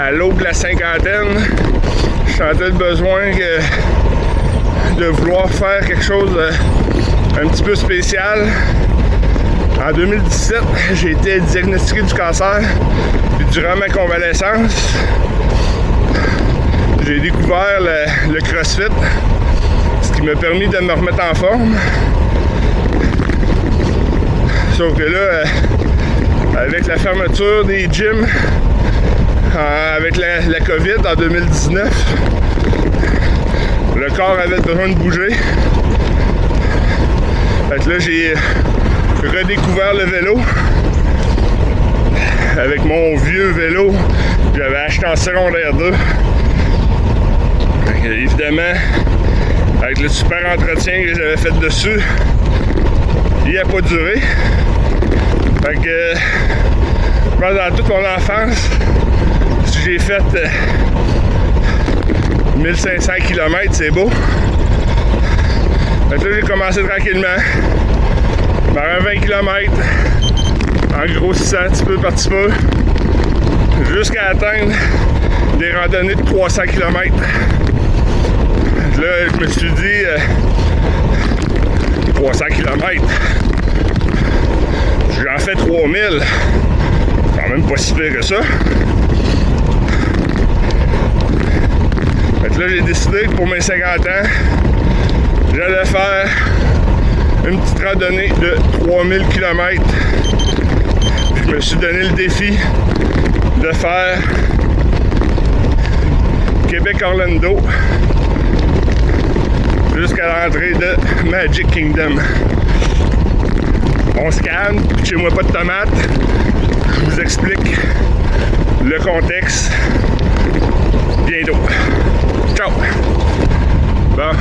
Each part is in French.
à l'aube de la cinquantaine, je sentais le besoin de vouloir faire quelque chose un petit peu spécial. En 2017, j'ai été diagnostiqué du cancer. Puis durant ma convalescence, j'ai découvert le CrossFit, ce qui m'a permis de me remettre en forme. Sauf que là, avec la fermeture des gyms, avec la COVID en 2019, le corps avait besoin de bouger. Fait que là, j'ai redécouvert le vélo avec mon vieux vélo que j'avais acheté en secondaire 2. Fait que, évidemment, avec le super entretien que j'avais fait dessus, il n'a pas duré. Fait que pendant toute mon enfance, j'ai fait 1500 km, c'est beau. Fait que là, j'ai commencé tranquillement par un 20 km, en grossissant un petit peu par petit peu, jusqu'à atteindre des randonnées de 300 km. Là, je me suis dit, 300 km, j'en fais 3000, c'est quand même pas si pire que ça. Fait que là, j'ai décidé que pour mes 50 ans, j'allais faire une petite randonnée de 3000 km. Je me suis donné le défi de faire Québec-Orlando jusqu'à l'entrée de Magic Kingdom. On se calme, chez moi pas de tomates. Je vous explique le contexte bientôt. Ciao! Bon,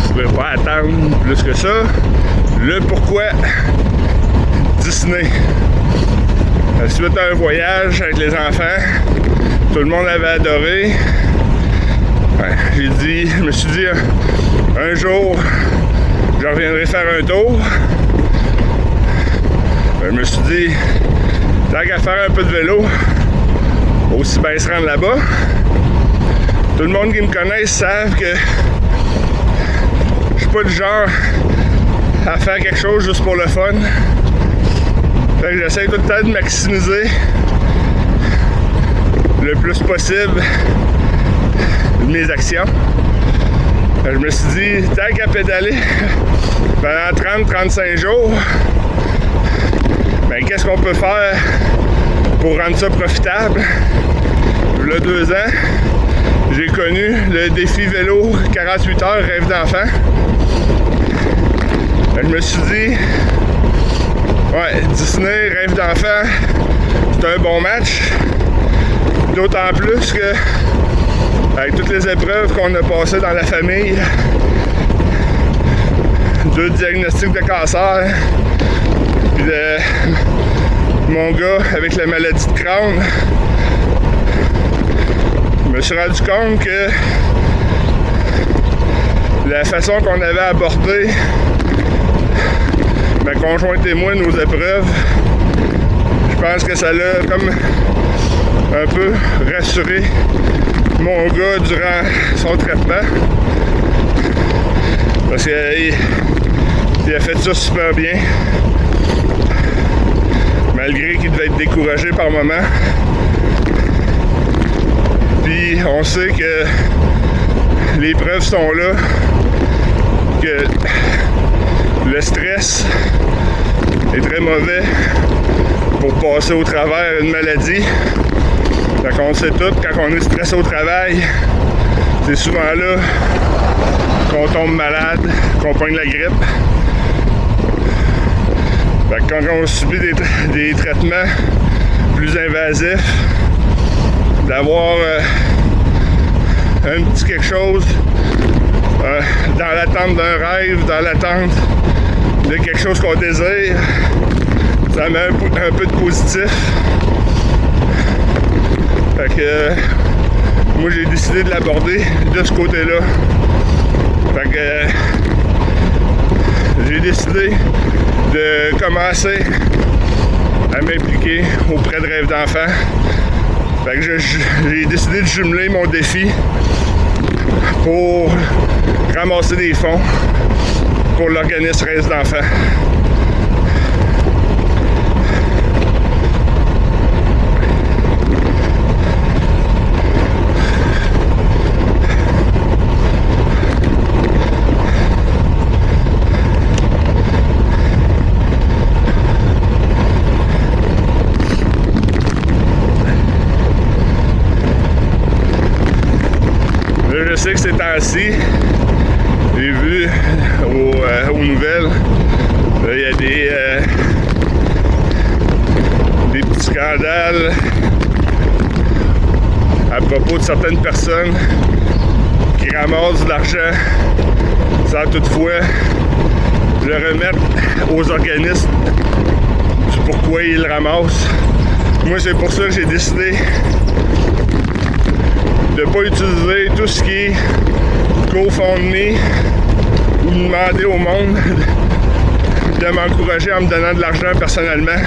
je ne vais pas attendre plus que ça. Le pourquoi Disney. Suite à un voyage avec les enfants, tout le monde avait adoré. Ouais, je me suis dit, un jour, je reviendrai faire un tour. Je me suis dit, tant qu'à faire un peu de vélo, aussi bien se rendre là-bas. Tout le monde qui me connaît savent que je suis pas du genre à faire quelque chose juste pour le fun. Fait que j'essaie tout le temps de maximiser le plus possible mes actions. Fait que je me suis dit, tant qu'à pédaler pendant 30-35 jours, ben qu'est-ce qu'on peut faire pour rendre ça profitable? Il y a 2 ans, j'ai connu le défi vélo 48 heures rêve d'enfant. Je me suis dit, ouais, Disney rêve d'enfant, c'est un bon match. D'autant plus que, avec toutes les épreuves qu'on a passées dans la famille, 2 diagnostics de cancer, puis mon gars avec la maladie de Crohn, je me suis rendu compte que la façon qu'on avait abordé, ma conjointe et moi, nos épreuves, je pense que ça l'a comme un peu rassuré mon gars durant son traitement. Parce qu'il a fait ça super bien. Malgré qu'il devait être découragé par moments. Puis on sait que les preuves sont là, que le stress est très mauvais pour passer au travers une maladie. Fait qu'on le sait tout, quand on est stressé au travail, c'est souvent là qu'on tombe malade, qu'on pogne la grippe. Fait que quand on subit des traitements plus invasifs, d'avoir un petit quelque chose dans l'attente d'un rêve, dans l'attente de quelque chose qu'on désire, ça met un peu de positif. Fait que moi j'ai décidé de l'aborder de ce côté-là. Fait que j'ai décidé de commencer à m'impliquer auprès de Rêve d'enfant Fait que j'ai décidé de jumeler mon défi pour ramasser des fonds pour l'organisme Rêves d'enfants. Je sais que ces temps-ci, j'ai vu aux nouvelles, il y a des petits scandales à propos de certaines personnes qui ramassent de l'argent sans toutefois le remettre aux organismes du pourquoi ils le ramassent. Moi, c'est pour ça que j'ai décidé de ne pas utiliser tout ce qui est GoFundMe ou demander au monde de m'encourager en me donnant de l'argent personnellement.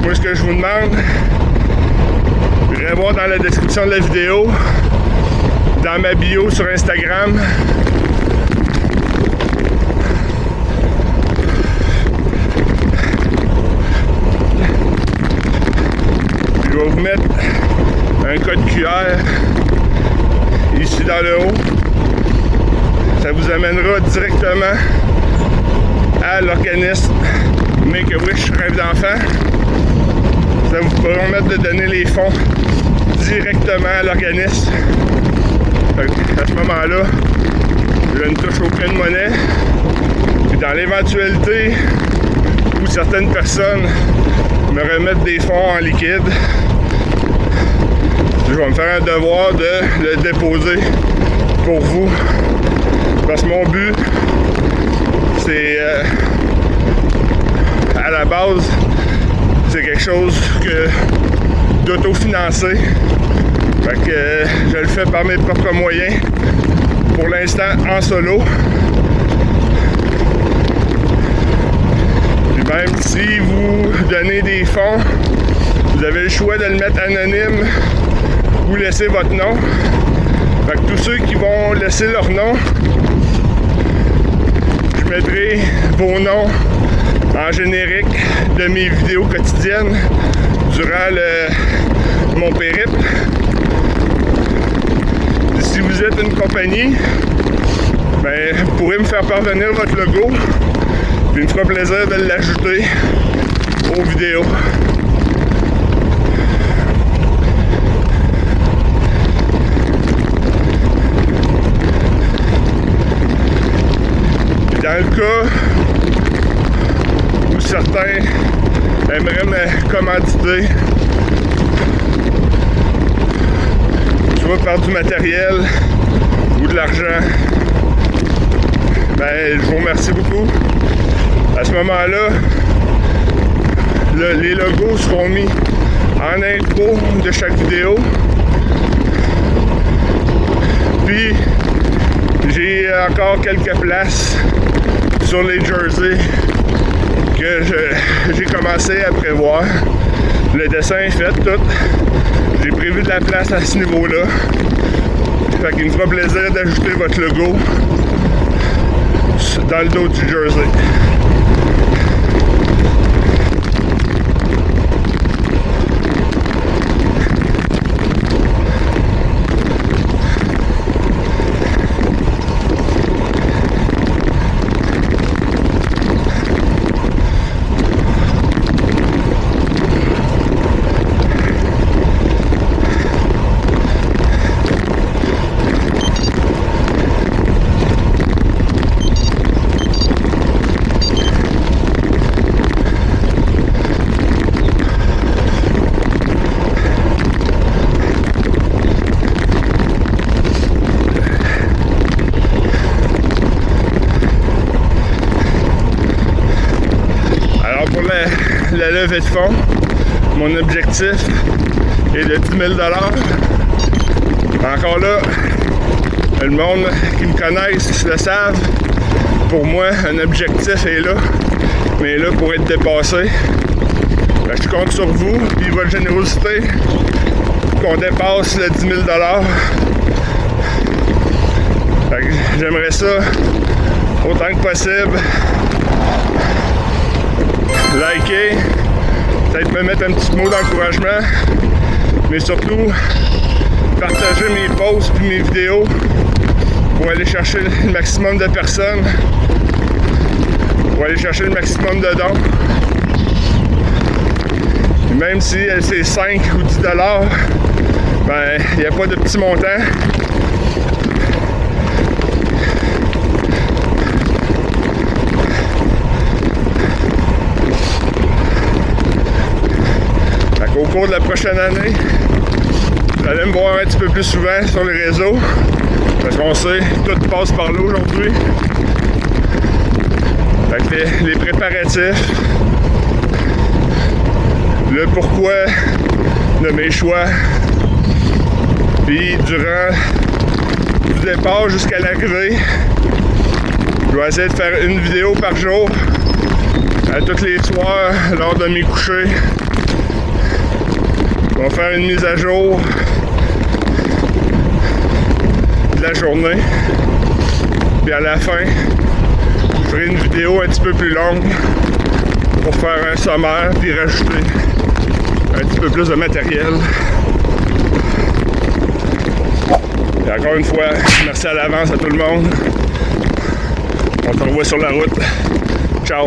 Moi, ce que je vous demande, vous irez voir dans la description de la vidéo, dans ma bio sur Instagram, je vais vous mettre un code QR ici dans le haut. Ça vous amènera directement à l'organisme Make-A-Wish Rêves d'enfants. Ça vous permettre de donner les fonds directement à l'organisme. À ce moment-là, je ne touche aucune monnaie. Et dans l'éventualité où certaines personnes me remettent des fonds en liquide, je vais me faire un devoir de le déposer pour vous. Parce que mon but, c'est à la base, c'est quelque chose d'autofinancer. Fait que je le fais par mes propres moyens. Pour l'instant, en solo. Puis même si vous donnez des fonds, vous avez le choix de le mettre anonyme ou laisser votre nom. Fait que tous ceux qui vont laisser leur nom, je mettrai vos noms en générique de mes vidéos quotidiennes durant mon périple. Et si vous êtes une compagnie, ben, vous pourrez me faire parvenir votre logo, puis il me fera plaisir de l'ajouter aux vidéos. Dans le cas où certains aimeraient me commanditer, soit par du matériel ou de l'argent, ben, je vous remercie beaucoup. À ce moment-là, les logos seront mis en intro de chaque vidéo. Puis, j'ai encore quelques places sur les jerseys que j'ai commencé à prévoir. Le dessin est fait, tout. J'ai prévu de la place à ce niveau-là. Fait qu'il me fera plaisir d'ajouter votre logo dans le dos du jersey. La levée de fonds, mon objectif est de 10 000 $. Encore là, le monde qui me connaissent le savent. Pour moi, un objectif est là, mais là pour être dépassé. Ben, je compte sur vous et votre générosité qu'on dépasse le 10 000 $. Fait que j'aimerais ça autant que possible. Liker, peut-être me mettre un petit mot d'encouragement, mais surtout partager mes posts et mes vidéos pour aller chercher le maximum de personnes, pour aller chercher le maximum de dons. Et même si c'est 5 ou 10 $, ben il n'y a pas de petit montant. Au cours de la prochaine année, vous allez me voir un petit peu plus souvent sur les réseaux, parce qu'on sait, tout passe par là aujourd'hui. Fait que les préparatifs, le pourquoi de mes choix, puis durant du départ jusqu'à l'arrivée, je vais essayer de faire une vidéo par jour, à tous les soirs lors de mes couchers. On va faire une mise à jour de la journée. Puis à la fin, je ferai une vidéo un petit peu plus longue pour faire un sommaire puis rajouter un petit peu plus de matériel. Et encore une fois, merci à l'avance à tout le monde. On se revoit sur la route. Ciao!